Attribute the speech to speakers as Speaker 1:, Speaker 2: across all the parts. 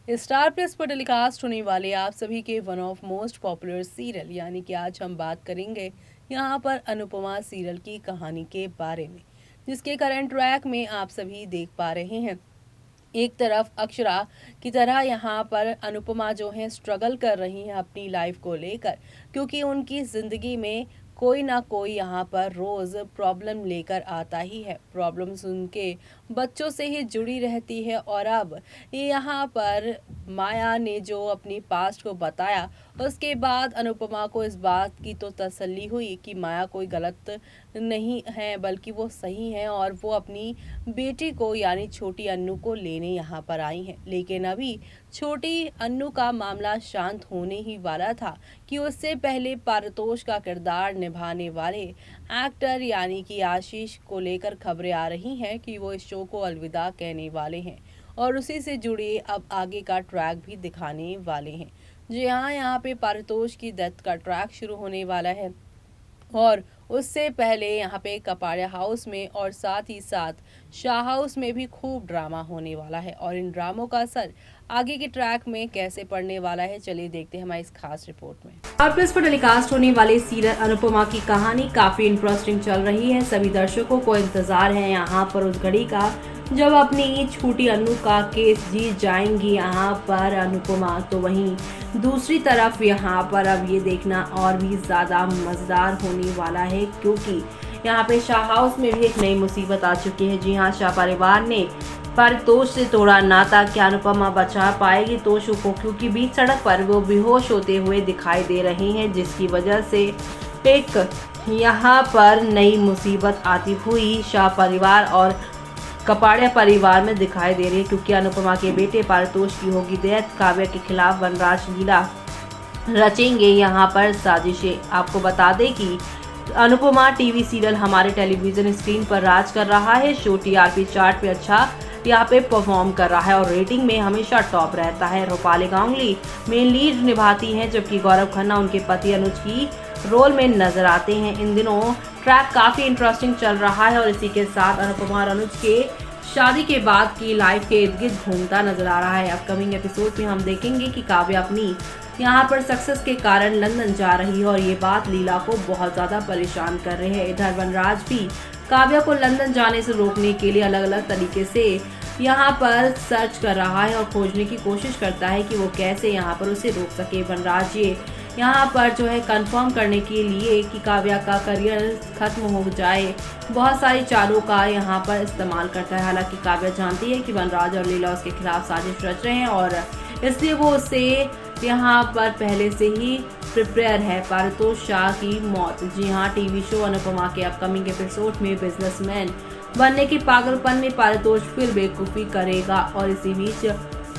Speaker 1: Star plus पर telecast होने वाले आप सभी के one of most popular serial यानी कि आज हम बात करेंगे यहाँ पर अनुपमा सीरियल की कहानी के बारे में, जिसके करंट ट्रैक में आप सभी देख पा रहे हैं। एक तरफ अक्षरा की तरह यहाँ पर अनुपमा जो है स्ट्रगल कर रही हैं अपनी लाइफ को लेकर, क्योंकि उनकी ज़िंदगी में कोई ना कोई यहाँ पर रोज़ प्रॉब्लम लेकर आता ही है। प्रॉब्लम्स उनके बच्चों से ही जुड़ी रहती है और अब यहाँ पर माया ने जो अपनी पास्ट को बताया, उसके बाद अनुपमा को इस बात की तो तसल्ली हुई कि माया कोई गलत नहीं है बल्कि वो सही है और वो अपनी बेटी को यानी छोटी अन्नू को लेने यहाँ पर आई हैं। लेकिन अभी छोटी अन्नू का मामला शांत होने ही वाला था कि उससे पहले पारितोष का किरदार निभाने वाले एक्टर यानी कि आशीष को लेकर खबरें आ रही हैं कि वो इस शो को अलविदा कहने वाले हैं और उसी से जुड़े अब आगे का ट्रैक भी दिखाने वाले हैं। जी हाँ, यहाँ पे पारितोष की डेथ का ट्रैक शुरू होने वाला है और उससे पहले यहाँ पे कपाड़िया हाउस में और साथ ही साथ शाह हाउस में भी खूब ड्रामा होने वाला है और इन ड्रामों का असर आगे के ट्रैक में कैसे पड़ने वाला है, चलिए देखते हैं हमारी इस खास रिपोर्ट में। स्टार प्लस पर टेलीकास्ट होने वाले सीरियल अनुपमा की कहानी काफी इंटरेस्टिंग चल रही है। सभी दर्शकों को इंतजार है यहाँ पर उस घड़ी का जब अपनी छोटी अन्नू का केस जीत जाएंगी यहाँ पर अनुपमा। तो वहीं दूसरी तरफ यहाँ पर अब ये देखना और भी ज्यादा मजेदार होने वाला है, क्योंकि यहाँ पे शाह हाउस में भी एक नई मुसीबत आ चुकी है। जी हाँ, शाह परिवार ने पारितोष से तोड़ा नाता। क्या अनुपमा बचा पाएगी तोशु को, क्योंकि बीच सड़क पर वो बेहोश होते हुए दिखाई दे रही हैं, जिसकी वजह से एक यहाँ पर नई मुसीबत आती हुई शाह परिवार और कपाड़िया परिवार में दिखाई दे रही है, क्योंकि अनुपमा के बेटे पारितोष की होगी डेथ। काव्या के खिलाफ वनराज लीला रचेंगे यहाँ पर साजिशें। आपको बता दें कि अनुपमा टीवी सीरियल हमारे टेलीविजन स्क्रीन पर राज कर रहा है। शो टीआरपी चार्ट पे अच्छा यहाँ पे परफॉर्म कर रहा है और रेटिंग में हमेशा टॉप रहता है। रूपाली गांगुली मेन लीड निभाती हैं, जबकि गौरव खन्ना उनके पति अनुज की रोल में नजर आते हैं। इन दिनों ट्रैक काफी इंटरेस्टिंग चल रहा है और इसी के साथ अनुपमा और अनुज के शादी के बाद की लाइफ के इर्द गिर्द घूमता नजर आ रहा है। अपकमिंग एपिसोड में हम देखेंगे कि काव्या अपनी यहाँ पर सक्सेस के कारण लंदन जा रही है और ये बात लीला को बहुत ज्यादा परेशान कर रहे हैं। इधर वनराज भी काव्या को लंदन जाने से रोकने के लिए अलग अलग तरीके से यहाँ पर सर्च कर रहा है और खोजने की कोशिश करता है कि वो कैसे यहाँ पर उसे रोक सके। वनराज ये यहाँ पर जो है कंफर्म करने के लिए कि काव्या का करियर खत्म हो जाए, बहुत सारी चालों का यहाँ पर इस्तेमाल करता है। हालांकि काव्या जानती है कि वनराज और लीला उसके खिलाफ साजिश रच रहे हैं और इसलिए वो उससे यहाँ पर पहले से ही प्रिपेयर है। पारितोष शाह की मौत। जी हाँ, टीवी शो अनुपमा के अपकमिंग एपिसोड में बिजनेसमैन बनने के पागलपन में पारितोष फिर बेवकूफ़ी करेगा और इसी बीच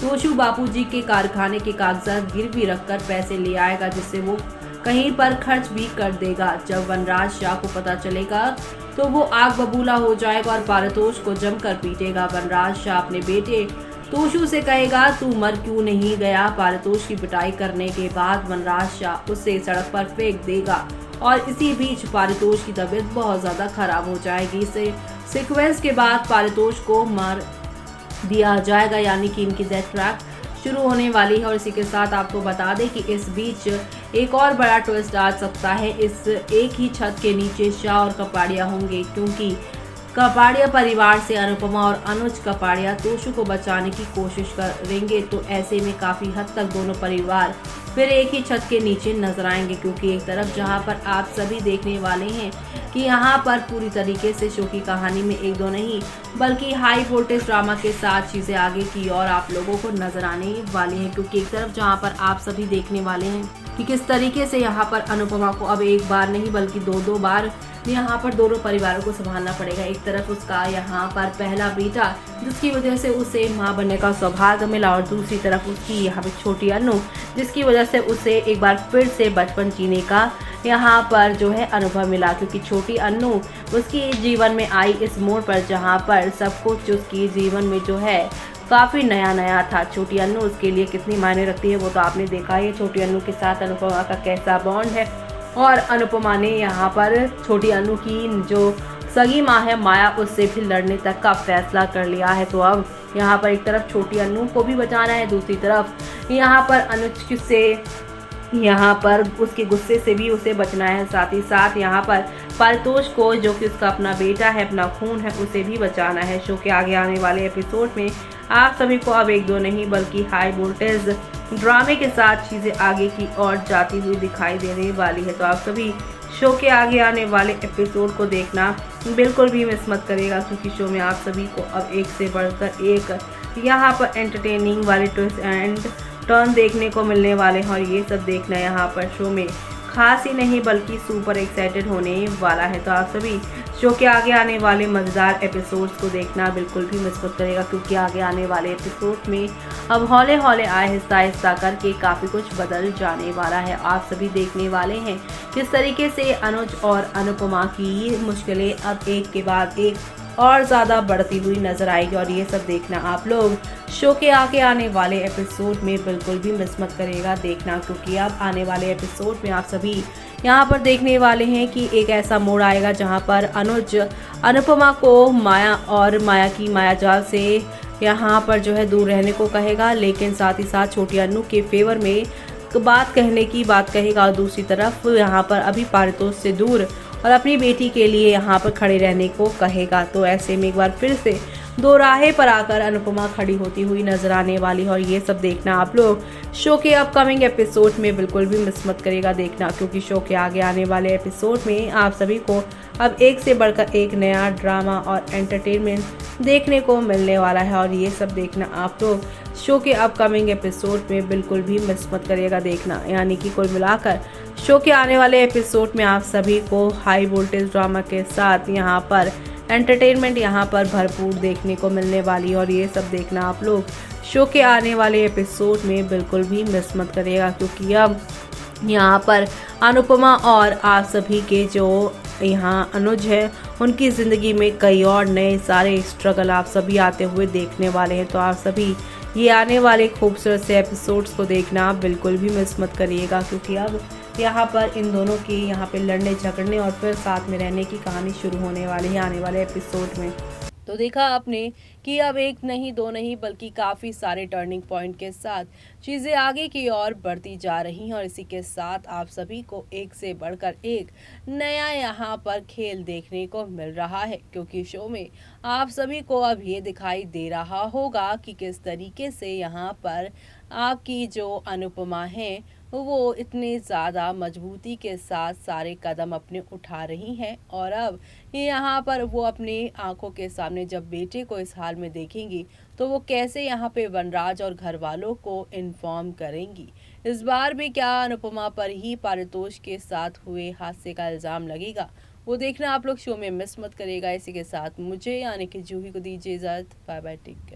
Speaker 1: तोशु बापूजी के कारखाने के कागजात गिरवी रखकर पैसे ले आएगा, जिससे वो कहीं पर खर्च भी कर देगा। जब वनराज शाह को पता चलेगा तो वो आग बबूला हो जाएगा और पारितोष को जमकर पीटेगा। वनराज शाह अपने बेटे तोशु से कहेगा, तू मर क्यों नहीं गया। पारितोष की पिटाई करने के बाद वनराज शाह उसे सड़क पर फेंक देगा और इसी बीच पारितोष की तबीयत बहुत ज्यादा खराब हो जाएगी। इसे सीक्वेंस के बाद पारितोष को मार दिया जाएगा, यानी कि इनकी डेथ ट्रैक शुरू होने वाली है। और इसी के साथ आपको बता दें कि इस बीच एक और बड़ा ट्विस्ट आ सकता है। इस एक ही छत के नीचे शाह और कपाड़िया होंगे, क्योंकि कपाड़िया परिवार से अनुपमा और अनुज कपाड़िया तोशु को बचाने की कोशिश करेंगे। तो ऐसे में काफी हद तक दोनों परिवार फिर एक ही छत के नीचे नजर आएंगे, क्योंकि एक तरफ जहां पर आप सभी देखने वाले हैं कि यहाँ पर पूरी तरीके से शो की कहानी में एक दो नहीं बल्कि हाई वोल्टेज ड्रामा के साथ चीजें आगे की और आप लोगों को नजर आने वाली हैं। क्योंकि एक तरफ जहाँ पर आप सभी देखने वाले हैं कि किस तरीके से यहाँ पर अनुपमा को अब एक बार नहीं बल्कि दो बार यहाँ पर दोनों परिवारों को संभालना पड़ेगा। एक तरफ उसका यहाँ पर पहला बेटा, जिसकी वजह से उसे माँ बनने का सौभाग्य मिला, और दूसरी तरफ उसकी यहाँ पे छोटी अन्नू, जिसकी वजह से उसे एक बार फिर से बचपन जीने का यहाँ पर जो है अनुभव मिला। क्योंकि छोटी अन्नू उसकी जीवन में आई इस मोड़ पर जहाँ पर सब कुछ उसकी जीवन में जो है काफ़ी नया नया था। छोटी अन्नू उसके लिए कितनी मायने रखती है वो तो आपने देखा है। छोटी अन्नू के साथ अनुपमा का कैसा बॉन्ड है और अनुपमा ने यहाँ पर छोटी अन्नू की जो सगी माँ है माया, उससे भी लड़ने तक का फैसला कर लिया है। तो अब यहाँ पर एक तरफ छोटी अन्नू को भी बचाना है, दूसरी तरफ यहाँ पर अनुज से यहाँ पर उसके गुस्से से भी उसे बचना है। साथ ही साथ यहाँ पर पारितोष को, जो कि उसका अपना बेटा है, अपना खून है, उसे भी बचाना है। शो के आगे आने वाले एपिसोड में आप सभी को अब एक दो नहीं बल्कि हाई वोल्टेज ड्रामे के साथ चीज़ें आगे की ओर जाती हुई दिखाई देने वाली है। तो आप सभी शो के आगे आने वाले एपिसोड को देखना बिल्कुल भी मिस मत करेगा, क्योंकि शो में आप सभी को अब एक से बढ़कर एक यहाँ पर एंटरटेनिंग वाले ट्विस्ट एंड टर्न देखने को मिलने वाले हैं। और ये सब देखना यहाँ पर शो में खास ही नहीं बल्कि सुपर एक्साइटेड होने वाला है। तो आप सभी शो के आगे आने वाले मज़ेदार एपिसोड्स को देखना बिल्कुल भी मिस मत करेगा, क्योंकि आगे आने वाले एपिसोड में अब हौले हौले आहिस्ता आहिस्ता करके काफ़ी कुछ बदल जाने वाला है। आप सभी देखने वाले हैं किस तरीके से अनुज और अनुपमा की मुश्किलें अब एक के बाद एक और ज़्यादा बढ़ती हुई नजर आएगी। और ये सब देखना आप लोग शो के आगे आने वाले एपिसोड में बिल्कुल भी मिस मत करेगा देखना, क्योंकि अब आने वाले एपिसोड में आप सभी यहाँ पर देखने वाले हैं कि एक ऐसा मोड़ आएगा जहाँ पर अनुज अनुपमा को माया और माया की मायाजाल से यहाँ पर जो है दूर रहने को कहेगा, लेकिन साथ ही साथ छोटी अन्नू के फेवर में बात कहने की बात कहेगा। और दूसरी तरफ यहाँ पर अभी पारितोष से दूर और अपनी बेटी के लिए यहाँ पर खड़े रहने को कहेगा। तो ऐसे में एक बार फिर से दो राहें पर आकर अनुपमा खड़ी होती हुई नजर आने वाली है। और ये सब देखना आप लोग शो के अपकमिंग एपिसोड में बिल्कुल भी मिस मत करेगा देखना, क्योंकि शो के आगे आने वाले एपिसोड में आप सभी को अब एक से बढ़कर एक नया ड्रामा और एंटरटेनमेंट देखने को मिलने वाला है। और ये सब देखना आप लोग शो के अपकमिंग एपिसोड में बिल्कुल भी मिस मत करिएगा देखना। यानी कि कुल मिलाकर शो के आने वाले एपिसोड में आप सभी को हाई वोल्टेज ड्रामा के साथ यहाँ पर एंटरटेनमेंट यहाँ पर भरपूर देखने को मिलने वाली है। और ये सब देखना आप लोग शो के आने वाले एपिसोड में बिल्कुल भी मिस मत करिएगा, क्योंकि अब यहाँ पर अनुपमा और आप सभी के जो यहाँ अनुज है उनकी ज़िंदगी में कई और नए सारे स्ट्रगल आप सभी आते हुए देखने वाले हैं। तो आप सभी ये आने वाले खूबसूरत से एपिसोड्स को देखना बिल्कुल भी मिस मत करिएगा, क्योंकि अब यहाँ पर इन दोनों की यहाँ पे लड़ने झगड़ने और फिर साथ में रहने की कहानी शुरू होने वाली है आने वाले एपिसोड में। तो देखा आपने कि अब एक नहीं दो नहीं बल्कि काफ़ी सारे टर्निंग पॉइंट के साथ चीज़ें आगे की ओर बढ़ती जा रही हैं। और इसी के साथ आप सभी को एक से बढ़कर एक नया यहाँ पर खेल देखने को मिल रहा है, क्योंकि शो में आप सभी को अब ये दिखाई दे रहा होगा कि किस तरीके से यहाँ पर आपकी जो अनुपमा है वो इतने ज़्यादा मजबूती के साथ सारे कदम अपने उठा रही हैं। और अब यहाँ पर वो अपनी आंखों के सामने जब बेटे को इस हाल में देखेंगी तो वो कैसे यहाँ पे वनराज और घर वालों को इन्फॉर्म करेंगी। इस बार भी क्या अनुपमा पर ही पारितोष के साथ हुए हादसे का इल्ज़ाम लगेगा, वो देखना आप लोग शो में मिस मत करिएगा। इसी के साथ मुझे यानी कि जूही को दीजिए इजाज़त। Bye bye, take care.